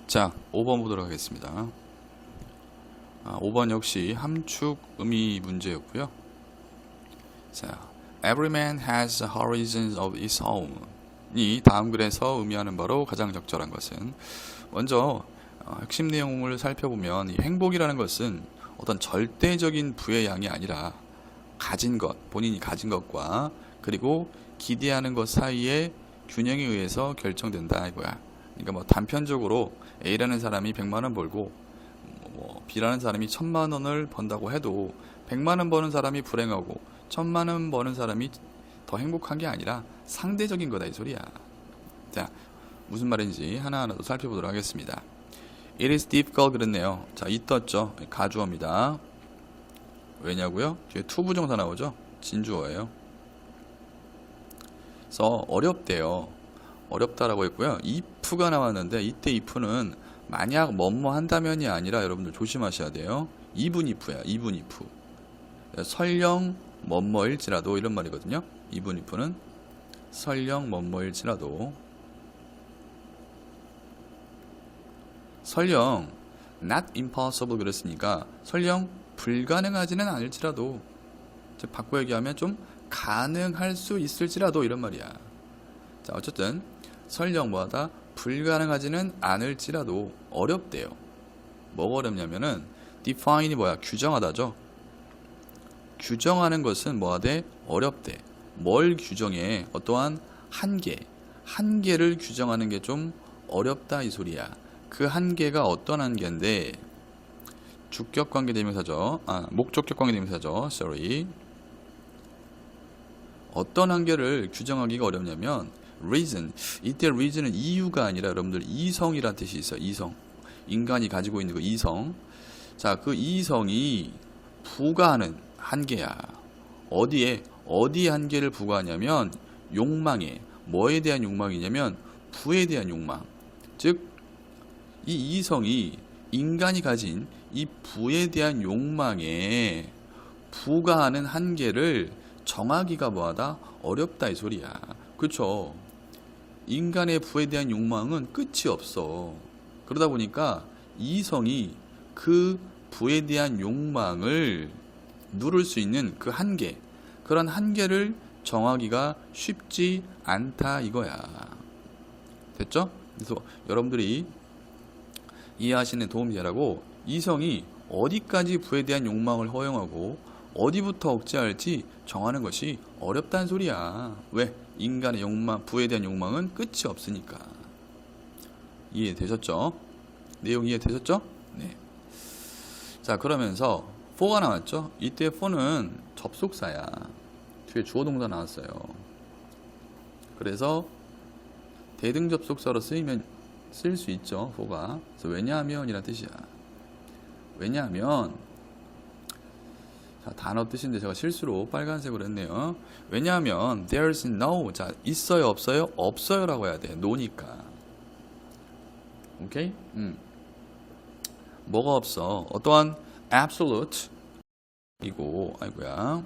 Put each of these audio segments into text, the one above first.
자, 5번 보도록 하겠습니다. 5번 역시 함축 의미 문제였고요. 자, Every man has a horizon of his own. 이 다음 글에서 의미하는 바로 가장 적절한 것은, 먼저 핵심 내용을 살펴보면 이 행복이라는 것은 어떤 절대적인 부의 양이 아니라 가진 것, 본인이 가진 것과 그리고 기대하는 것 사이의 균형에 의해서 결정된다 이거야. 그러니까 뭐 단편적으로 A라는 사람이 100만 원 벌고 B라는 사람이 1000만 원을 번다고 해도 100만 원 버는 사람이 불행하고 1000만 원 버는 사람이 더 행복한 게 아니라 상대적인 거다 이 소리야. 자, 무슨 말인지 하나하나 더 살펴보도록 하겠습니다. It is difficult 그랬네요. 자, 이 떴죠. 가주어입니다. 왜냐고요? 뒤에 to 부정사 나오죠? 진주어예요. 그래서 어렵대요. 어렵다라고 했고요. if가 나왔는데 이때 if는 만약 뭐뭐 한다면이 아니라 여러분들 조심하셔야 돼요. even if야. even if. 설령 뭐뭐일지라도 이런 말이거든요. even if는 설령 뭐뭐일지라도, 설령 not impossible 그랬으니까 설령 불가능하지는 않을지라도, 즉 바꿔 얘기하면 좀 가능할 수 있을지라도 이런 말이야. 자, 어쨌든 설령 뭐하다 불가능하지는 않을지라도 어렵대요. 뭐가 어렵냐면은 define이 뭐야? 규정하다죠. 규정하는 것은 뭐하대? 어렵대. 뭘 규정해? 어떠한 한계를 규정하는 게 좀 어렵다 이 소리야. 그 한계가 어떤 한계인데, 주격관계대명사죠. 목적격관계대명사죠. Sorry. 어떤 한계를 규정하기가 어렵냐면 reason. 이때 reason은 이유가 아니라 여러분들 이성이라는 뜻이 있어요. 이성. 인간이 가지고 있는 그 이성. 자, 그 이성이 부과하는 한계야. 어디에 한계를 부과하냐면 욕망에. 뭐에 대한 욕망이냐면 부에 대한 욕망. 즉 이 이성이 인간이 가진 이 부에 대한 욕망에 부과하는 한계를 정하기가 뭐하다? 어렵다 이 소리야. 그렇죠? 인간의 부에 대한 욕망은 끝이 없어. 그러다 보니까 이성이 그 부에 대한 욕망을 누를 수 있는 그 한계, 그런 한계를 정하기가 쉽지 않다 이거야. 됐죠? 그래서 여러분들이 이해하시는 도움이 되라고, 이성이 어디까지 부에 대한 욕망을 허용하고 어디부터 억제할지 정하는 것이 어렵다는 소리야. 왜? 인간의 욕망, 부에 대한 욕망은 끝이 없으니까. 이해되셨죠? 내용 이해되셨죠? 네. 자, 그러면서 for가 나왔죠? 이때 for는 접속사야. 뒤에 주어 동사 나왔어요. 그래서 대등 접속사로 쓸 수 있죠, for가. 그래서 왜냐하면 이란 뜻이야. 왜냐하면, 자, 단어 뜻인데 제가 실수로 빨간색으로 했네요. 왜냐하면 there's no, 자, 있어요 없어요? 없어요라고 해야 돼. no니까. 오케이? 뭐가 없어? 어떠한 absolute 이고, 아이고야,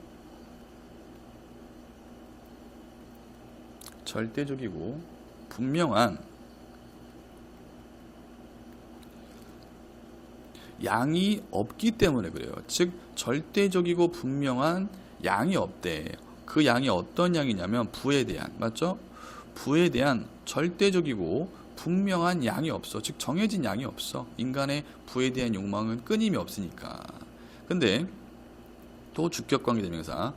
절대적이고 분명한 양이 없기 때문에 그래요. 즉 절대적이고 분명한 양이 없대. 그 양이 어떤 양이냐면 부에 대한, 맞죠? 부에 대한 절대적이고 분명한 양이 없어. 즉 정해진 양이 없어. 인간의 부에 대한 욕망은 끊임이 없으니까. 근데 또 주격관계대명사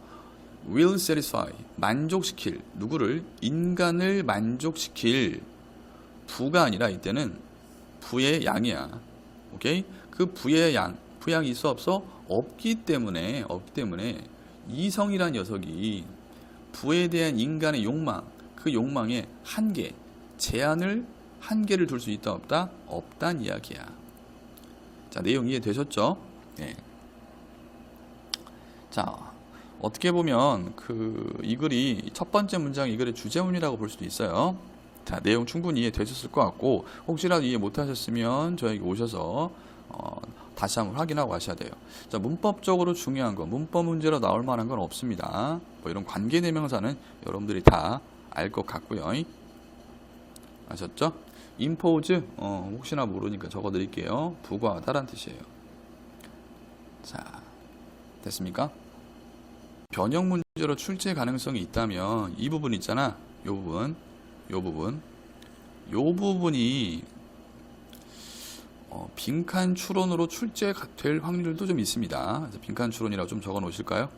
will satisfy, 만족시킬, 누구를? 인간을 만족시킬 부가 아니라 이때는 부의 양이야. 오케이? 그 부의 부양이 있어 없어? 없기 때문에 이성이란 녀석이 부에 대한 인간의 욕망, 그 욕망의 한계를 둘 수 있다 없다? 없단 이야기야. 자, 내용 이해되셨죠? 네. 자, 어떻게 보면 이 글이 첫 번째 문장, 이 글의 주제문이라고 볼 수도 있어요. 자, 내용 충분히 이해되셨을 것 같고, 혹시라도 이해 못하셨으면 저에게 오셔서 다시 한번 확인하고 가셔야 돼요. 자, 문법적으로 중요한 거, 문법 문제로 나올 만한 건 없습니다. 뭐 이런 관계대명사는 여러분들이 다 알 것 같고요. 아셨죠? impose 혹시나 모르니까 적어 드릴게요. 부과하다란 뜻이에요. 자, 됐습니까? 변형 문제로 출제 가능성이 있다면 이 부분 있잖아. 요 부분이 빈칸 추론으로 출제될 확률도 좀 있습니다. 그래서 빈칸 추론이라고 좀 적어 놓으실까요?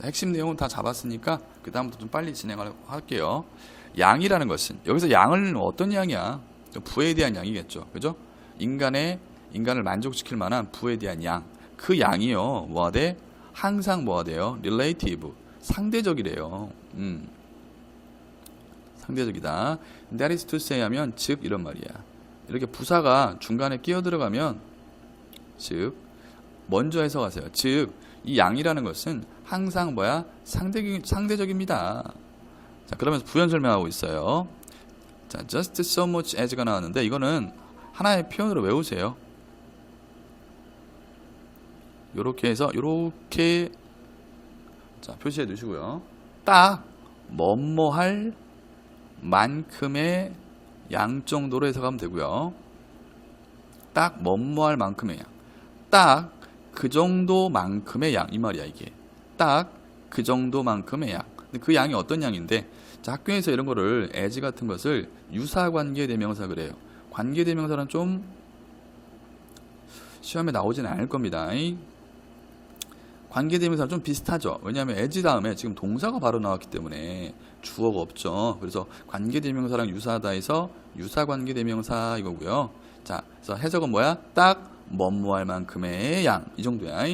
자, 핵심 내용은 다 잡았으니까 그 다음부터 좀 빨리 진행하려고 할게요. 양이라는 것은 여기서 양은 어떤 양이야? 부에 대한 양이겠죠. 그죠? 인간을 만족시킬 만한 부에 대한 양. 그 양이요. 뭐가 돼? 항상 뭐가 돼요? relative. 상대적이래요. 상대적이다. That is to say 하면 즉 이런 말이야. 이렇게 부사가 중간에 끼어 들어가면 즉 먼저 해석하세요. 즉 이 양이라는 것은 항상 뭐야? 상대적입니다. 자, 그러면서 부연 설명하고 있어요. 자, just so much as가 나왔는데 이거는 하나의 표현으로 외우세요. 요렇게 해서 요렇게 자, 표시해 두시고요. 딱 뭐뭐할 만큼의 양 정도로 해석하면 되고요. 딱 뭐뭐할 만큼의 양. 딱 그 정도만큼의 양. 이 말이야 이게. 딱 그 정도만큼의 양. 근데 그 양이 어떤 양인데 자, 학교에서 이런 거를 as 같은 것을 유사관계대명사 그래요. 관계대명사는 좀 시험에 나오지는 않을 겁니다. 관계대명사는 좀 비슷하죠. 왜냐하면 as 다음에 지금 동사가 바로 나왔기 때문에 주어가 없죠. 그래서 관계대명사랑 유사하다 해서 유사관계대명사 이거고요. 자, 그래서 해석은 뭐야? 딱 뭐뭐할 만큼의 양. 이 정도야.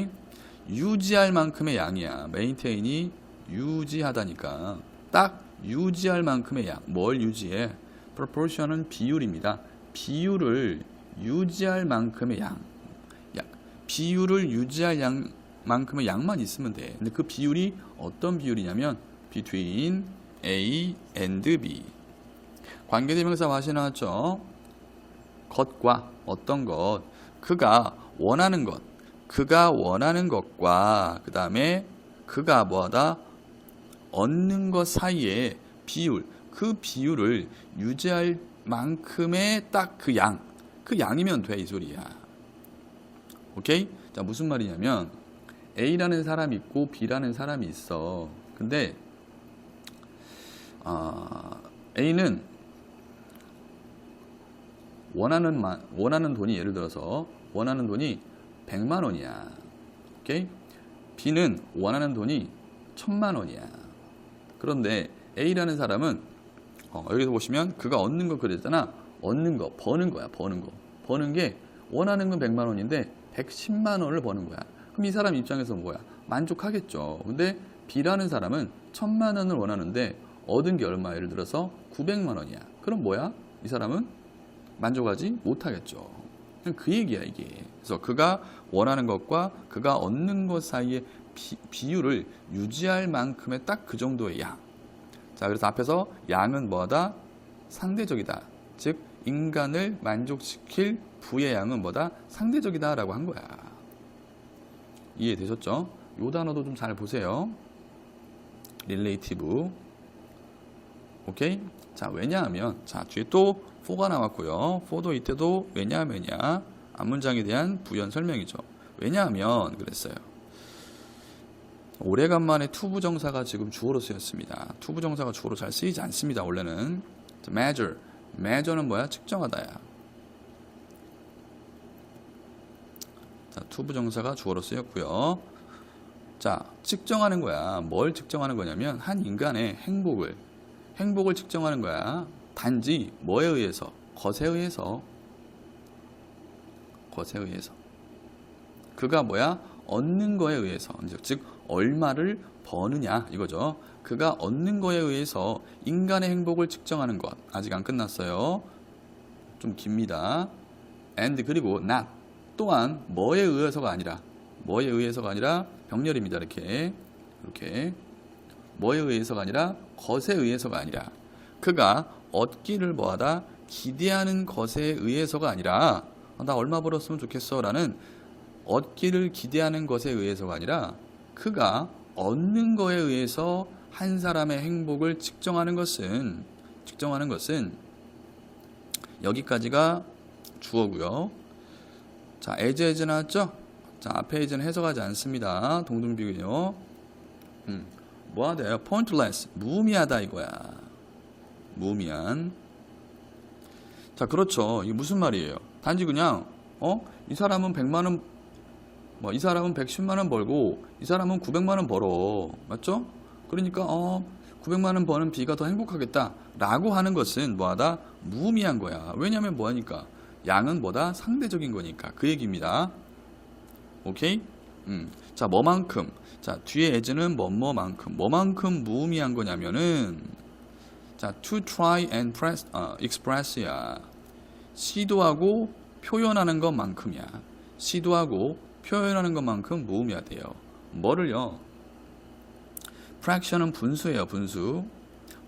유지할 만큼의 양이야. 메인테인이 유지하다니까. 딱 유지할 만큼의 양. 뭘 유지해? proportion은 비율입니다. 비율을 유지할 만큼의 양. 비율을 유지할 만큼의 양만 있으면 돼. 근데 그 비율이 어떤 비율이냐면 between A and B. 관계대명사 맛이 나왔죠. 것과 어떤 것. 그가 원하는 것. 그가 원하는 것과 그 다음에 그가 뭐하다? 얻는 것 사이의 비율. 그 비율을 유지할 만큼의 딱 그 양. 그 양이면 돼, 이 소리야. 오케이? 자, 무슨 말이냐면 A라는 사람이 있고 B라는 사람이 있어. 근데 A는 원하는 돈이 예를 들어서 원하는 돈이 100만 원이야. 오케이? B는 원하는 돈이 1000만 원이야. 그런데 A라는 사람은 여기서 보시면 그가 얻는 거 그랬잖아. 얻는 거, 버는 거야. 버는 거. 버는 게 원하는 건 100만 원인데 110만 원을 버는 거야. 그럼 이 사람 입장에서 뭐야? 만족하겠죠. 근데 B라는 사람은 1000만 원을 원하는데 얻은 게 얼마? 예를 들어서 900만 원이야. 그럼 뭐야? 이 사람은 만족하지 못하겠죠. 그 얘기야 이게. 그래서 그가 원하는 것과 그가 얻는 것 사이의 비율을 유지할 만큼의 딱 그 정도의 양. 자, 그래서 앞에서 양은 뭐다? 상대적이다. 즉 인간을 만족시킬 부의 양은 뭐다? 상대적이다 라고 한 거야. 이해되셨죠? 요 단어도 좀 잘 보세요. relative. 오케이? 자, 왜냐하면 자, 뒤에 또 for가 나왔고요. for도 이때도 왜냐하면이야. 앞문장에 대한 부연 설명이죠. 왜냐하면 그랬어요. 오래간만에 투부정사가 지금 주어로 쓰였습니다. 투부정사가 주어로 잘 쓰이지 않습니다. 원래는 measure는 뭐야? 측정하다야. 자, 투부정사가 주어로 쓰였고요. 자, 측정하는 거야. 뭘 측정하는 거냐면 한 인간의 행복을 측정하는 거야. 단지 뭐에 의해서? 것에 의해서. 그가 뭐야? 얻는 거에 의해서. 즉 얼마를 버느냐 이거죠. 그가 얻는 거에 의해서 인간의 행복을 측정하는 것. 아직 안 끝났어요. 좀 깁니다. and 그리고 not 또한 뭐에 의해서가 아니라 병렬입니다. 이렇게 뭐에 의해서가 아니라 것에 의해서가 아니라 그가 얻기를 뭐하다? 기대하는 것에 의해서가 아니라 나 얼마 벌었으면 좋겠어 라는 얻기를 기대하는 것에 의해서가 아니라 그가 얻는 거에 의해서 한 사람의 행복을 측정하는 것은 특정하는 것은 여기까지가 주어고요. 자, as 나왔죠? 자, 앞에 as는 해석하지 않습니다. 동등비교요. 뭐하대요? pointless, 무의미하다 이거야. 무의미한. 자, 그렇죠. 이게 무슨 말이에요? 단지 그냥 이 사람은 100만 원, 이 사람은 110만 원 벌고 이 사람은 900만 원 벌어. 맞죠? 그러니까 900만 원 버는 B가 더 행복하겠다 라고 하는 것은 뭐하다? 무의미한 거야. 왜냐면 뭐하니까? 양은 뭐다? 상대적인 거니까. 그 얘기입니다. 오케이? 자, 뭐만큼? 자, 뒤에 as는 뭐만큼 무의미한 거냐면은 자, to try and express야. 시도하고 표현하는 것만큼이야. 시도하고 표현하는 것만큼 무의미하대요. 뭐를요? fraction은 분수예요. 분수.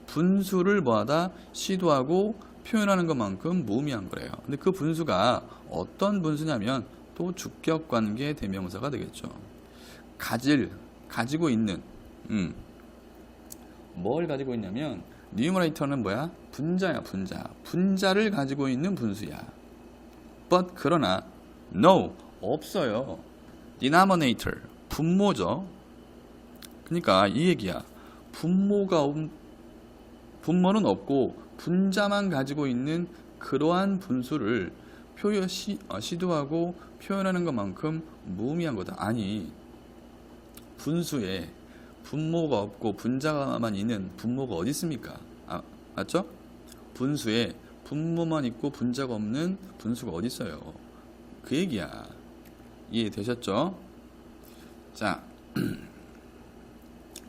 분수를 뭐하다? 시도하고 표현하는 것만큼 무의미한 거래요. 근데 그 분수가 어떤 분수냐면 또 주격관계 대명사가 되겠죠. 가지고 있는 뭘 가지고 있냐면 numerator는 뭐야? 분자야. 분자를 가지고 있는 분수야. but 그러나 no 없어요. denominator 분모죠. 그러니까 이 얘기야. 분모는 없고 분자만 가지고 있는 그러한 분수를 시도하고 표현하는 것만큼 무의미한 거다. 아니, 분수에 분모가 없고 분자만 있는 분모가 어디 있습니까? 맞죠? 분수에 분모만 있고 분자가 없는 분수가 어디 있어요? 그 얘기야. 이해되셨죠? 자,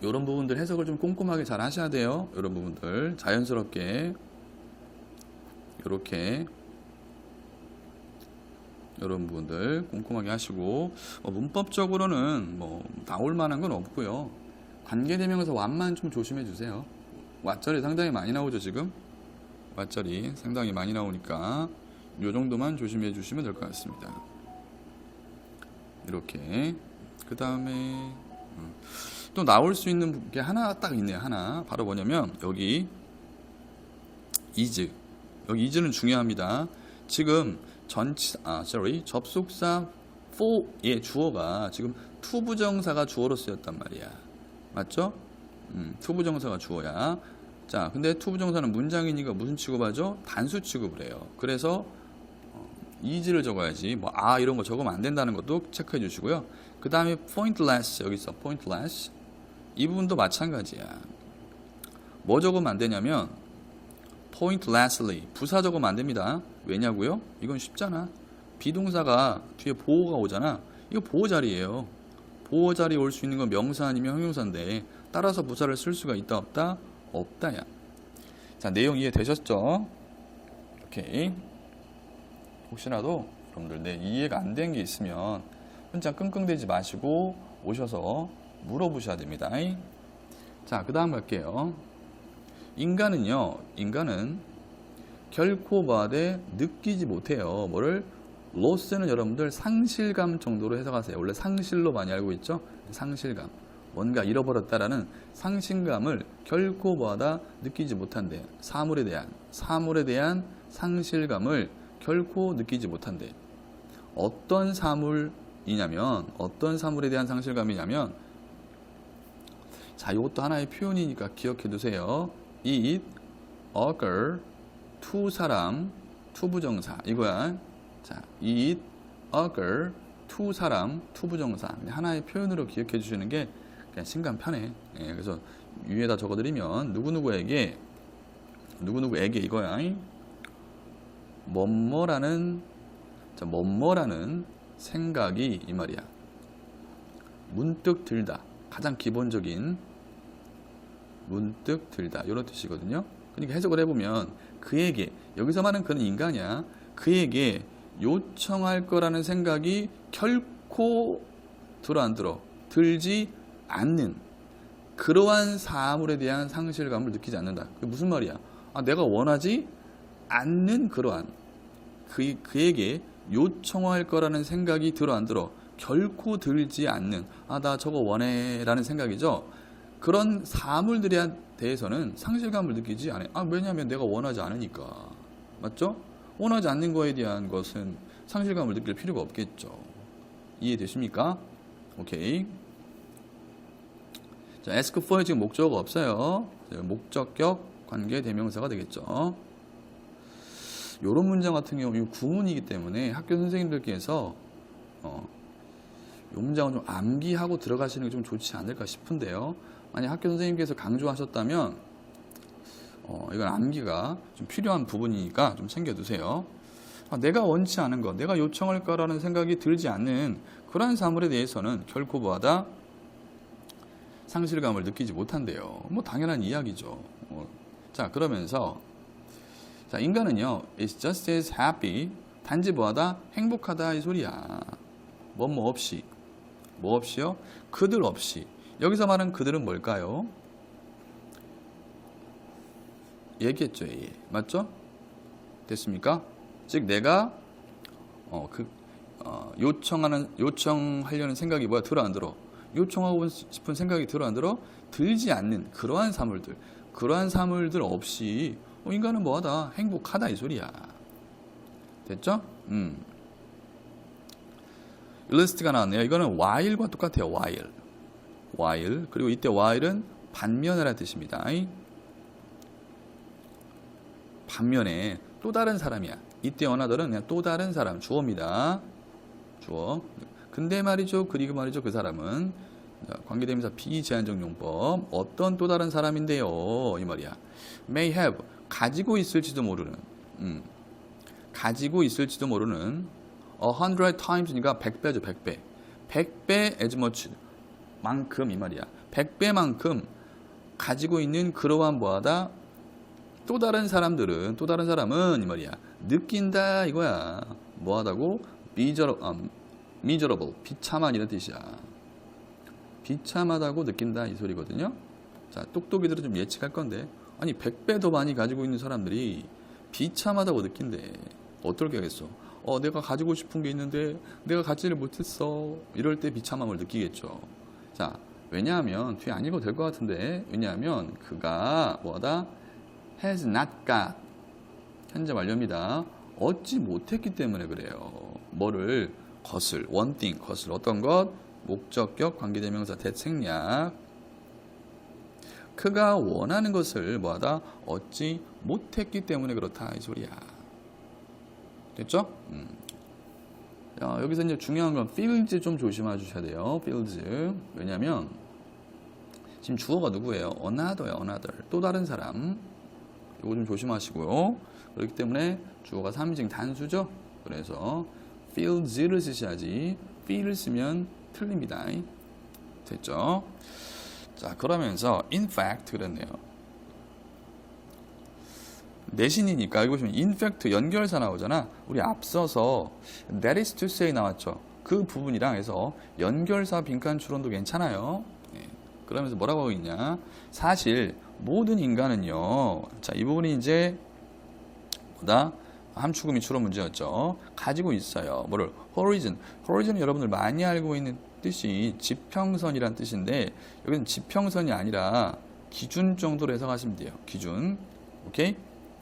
이런 부분들 해석을 좀 꼼꼼하게 잘 하셔야 돼요. 이런 부분들 자연스럽게 이렇게 이런 부분들 꼼꼼하게 하시고 문법적으로는 뭐 나올 만한 건 없고요. 관계대명사 what만 좀 조심해 주세요. what절이 상당히 많이 나오죠. 지금 what절이 상당히 많이 나오니까 이 정도만 조심해 주시면 될 것 같습니다. 이렇게 그 다음에 또 나올 수 있는 게 하나 딱 있네요. 하나 바로 뭐냐면 여기 is. 여기 is는 중요합니다. 지금 접속사 for의 주어가 지금 투부정사가 주어로 쓰였단 말이야. 맞죠? 투부정사가 주어야. 자, 근데 투부정사는 문장이니까 무슨 취급하죠? 단수 취급을 해요. 그래서 is를 적어야지. 이런 거 적으면 안 된다는 것도 체크해 주시고요. 그 다음에 pointless 여기 있어. pointless. 이 부분도 마찬가지야. 뭐 적으면 안 되냐면 pointlessly 부사 적으면 안 됩니다. 왜냐고요? 이건 쉽잖아. 비동사가 뒤에 보호가 오잖아. 이거 보호 자리예요. 보호 자리에 올 수 있는 건 명사 아니면 형용사인데 따라서 부사를 쓸 수가 있다 없다? 없다야. 자, 내용 이해되셨죠? 오케이. 혹시라도 여러분들 이해가 안 된 게 있으면 혼자 끙끙대지 마시고 오셔서 물어보셔야 됩니다. 자, 그 다음 갈게요. 인간은 결코 느끼지 못해요. 뭐를? loss는 여러분들 상실감 정도로 해석하세요. 원래 상실로 많이 알고 있죠? 상실감. 뭔가 잃어버렸다라는 상실감을 결코 느끼지 못한대. 사물에 대한 상실감을 결코 느끼지 못한대. 어떤 사물에 대한 상실감이냐면 자, 이것도 하나의 표현이니까 기억해 두세요. It occur to 사람, to 부정사 이거야. 자, it occur to 사람, to 부정사 하나의 표현으로 기억해 주시는 게 그냥 신간 편해. 그래서 위에다 적어드리면 누구누구에게 이거야. 뭐뭐라는 생각이 이 말이야. 문득 들다. 가장 기본적인 문득 들다 이런 뜻이거든요. 그러니까 해석을 해보면 그에게 여기서 말하는 그는 인간이야. 그에게 요청할 거라는 생각이 결코 들지 않는 그러한 사물에 대한 상실감을 느끼지 않는다. 그게 무슨 말이야? 내가 원하지 않는 그러한 그에게 요청할 거라는 생각이 들어 안 들어? 결코 들지 않는 나 저거 원해 라는 생각이죠. 그런 사물들에 대해서는 상실감을 느끼지 않아요. 왜냐하면 내가 원하지 않으니까. 맞죠? 원하지 않는 거에 대한 것은 상실감을 느낄 필요가 없겠죠. 이해되십니까? 오케이. 자, ask for에 지금 목적어가 없어요. 목적격 관계 대명사가 되겠죠. 요런 문장 같은 경우 이 구문이기 때문에 학교 선생님들께서 요 문장을 좀 암기하고 들어가시는 게 좀 좋지 않을까 싶은데요. 만약 학교 선생님께서 강조하셨다면 이건 암기가 좀 필요한 부분이니까 좀 챙겨두세요. 내가 원치 않은 것, 내가 요청할 거라는 생각이 들지 않는 그러한 사물에 대해서는 결코 뭐하다? 상실감을 느끼지 못한대요. 뭐 당연한 이야기죠. 자, 그러면서 자, 인간은요, is just as happy. 단지 뭐하다? 행복하다 이 소리야. 뭐 없이. 뭐 없이요? 그들 없이. 여기서 말하는 그들은 뭘까요? 얘기했죠, 얘. 맞죠? 됐습니까? 즉 내가 요청하려는 생각이 뭐야? 들어 안 들어? 요청하고 싶은 생각이 들어 안 들어? 들지 않는 그러한 사물들 없이 인간은 뭐하다? 행복하다 이 소리야. 됐죠? 일리스트가 나왔네요. 이거는 while과 똑같아요. while. 그리고 이때 while은 반면이라는 뜻입니다. 반면에 또 다른 사람이야. 이때 another는 그냥 또 다른 사람, 주어입니다. 주어. 근데 말이죠. 그리고 말이죠. 그 사람은 관계대명사 비제한적 용법. 어떤 또 다른 사람인데요. 이 말이야. may have. 가지고 있을지도 모르는. 가지고 있을지도 모르는 100 times니까 100배죠. 100배. 100배 as much. 만큼 이 말이야. 100배만큼 가지고 있는 그러한 뭐하다? 또 다른 사람은 이 말이야. 느낀다 이거야. 뭐하다고? miserable. 비참한 이런 뜻이야. 비참하다고 느낀다 이 소리거든요. 자, 똑똑이들은 좀 예측할 건데 아니 100배 더 많이 가지고 있는 사람들이 비참하다고 느낀대. 어떨 게겠어? 내가 가지고 싶은 게 있는데 내가 갖지를 못했어. 이럴 때 비참함을 느끼겠죠. 자, 왜냐하면 뒤에 안 읽어도 될 것 같은데 왜냐하면 그가 뭐하다? has not got 현재 완료입니다. 얻지 못했기 때문에 그래요. 뭐를? 것을. one thing. 것을. 어떤 것? 목적격 관계대명사 대생략. 그가 원하는 것을 뭐하다? 얻지 못했기 때문에 그렇다 이 소리야. 됐죠? 여기서 이제 중요한 건 fields 좀 조심해 주셔야 돼요. fields. 왜냐면 지금 주어가 누구예요? another. 또 다른 사람. 이거 좀 조심하시고요. 그렇기 때문에 주어가 3인칭 단수죠. 그래서 fields를 쓰셔야지 fe를 쓰면 틀립니다. 됐죠? 자, 그러면서 in fact 그랬네요. 내신이니까 이거 보시면 in fact 연결사 나오잖아. 우리 앞서서 that is to say 나왔죠. 그 부분이랑 해서 연결사 빈칸 추론도 괜찮아요. 그러면서 뭐라고 하고 있냐? 사실 모든 인간은요. 자, 이 부분이 이제 뭐다? 함축음이 추론 문제였죠. 가지고 있어요. 뭐를? horizon은 여러분들 많이 알고 있는 뜻이 지평선이란 뜻인데 여기는 지평선이 아니라 기준 정도로 해석하시면 돼요. 기준. 오케이?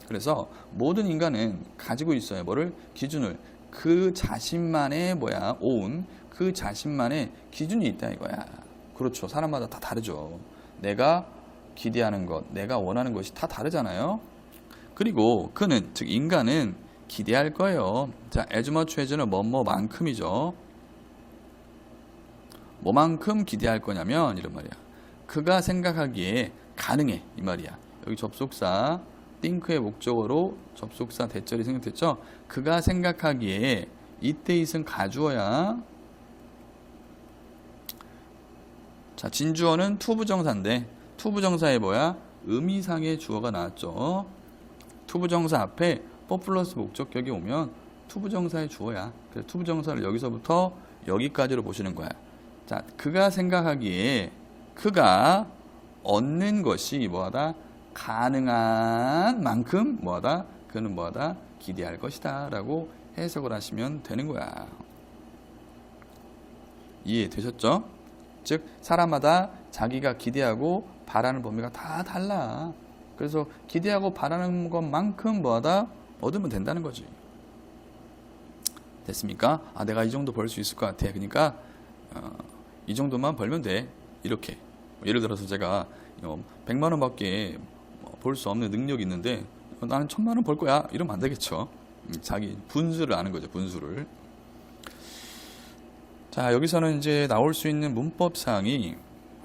그래서 모든 인간은 가지고 있어요. 뭐를? 기준을. 그 자신만의 own 그 자신만의 기준이 있다 이거야. 그렇죠. 사람마다 다 다르죠. 내가 기대하는 것, 내가 원하는 것이 다 다르잖아요. 그리고 그는, 즉 인간은 기대할 거예요. 자, as much as는 뭐만큼이죠. 뭐만큼 기대할 거냐면 이런 말이야. 그가 생각하기에 가능해 이 말이야. 여기 접속사 think의 목적어로 접속사 대절이 생략됐죠. 그가 생각하기에 이때 있은 가주어야. 자, 진주어는 투부정사인데 투부정사에 의미상의 주어가 나왔죠. 투부정사 앞에 플러스 목적격이 오면 투부정사의 주어야. 그래서 투부정사를 여기서부터 여기까지로 보시는 거야. 자, 그가 생각하기에 그가 얻는 것이 뭐하다? 가능한 만큼 뭐하다? 그는 뭐하다? 기대할 것이다 라고 해석을 하시면 되는 거야. 이해되셨죠? 즉 사람마다 자기가 기대하고 바라는 범위가 다 달라. 그래서 기대하고 바라는 것만큼 뭐하다 얻으면 된다는 거지. 됐습니까? 아, 내가 이 정도 벌 수 있을 것 같아. 그러니까 이 정도만 벌면 돼. 이렇게. 예를 들어서 제가 100만 원밖에 벌 수 없는 능력이 있는데 나는 1000만 원 벌 거야. 이러면 안 되겠죠. 자기 분수를 아는 거죠. 분수를. 자, 여기서는 이제 나올 수 있는 문법상이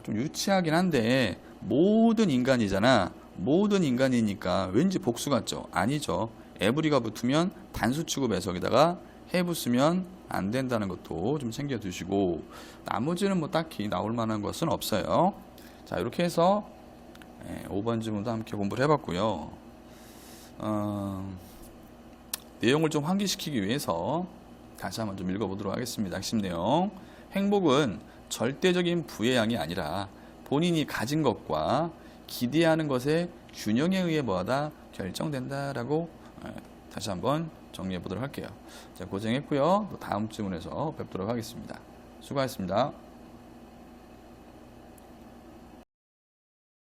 좀 유치하긴 한데 모든 인간이잖아. 모든 인간이니까 왠지 복수 같죠? 아니죠. 에브리가 붙으면 단수 취급 해석에다가 해 붙으면 안 된다는 것도 좀 챙겨 두시고 나머지는 뭐 딱히 나올 만한 것은 없어요. 자, 이렇게 해서 5번 지문도 함께 공부를 해봤고요. 내용을 좀 환기시키기 위해서 다시 한번 좀 읽어보도록 하겠습니다. 핵심 내용. 행복은 절대적인 부의 양이 아니라 본인이 가진 것과 기대하는 것의 균형에 의해 뭐하다 결정된다라고 다시 한번 정리해 보도록 할게요. 자, 고생했고요. 또 다음 질문에서 뵙도록 하겠습니다. 수고하셨습니다.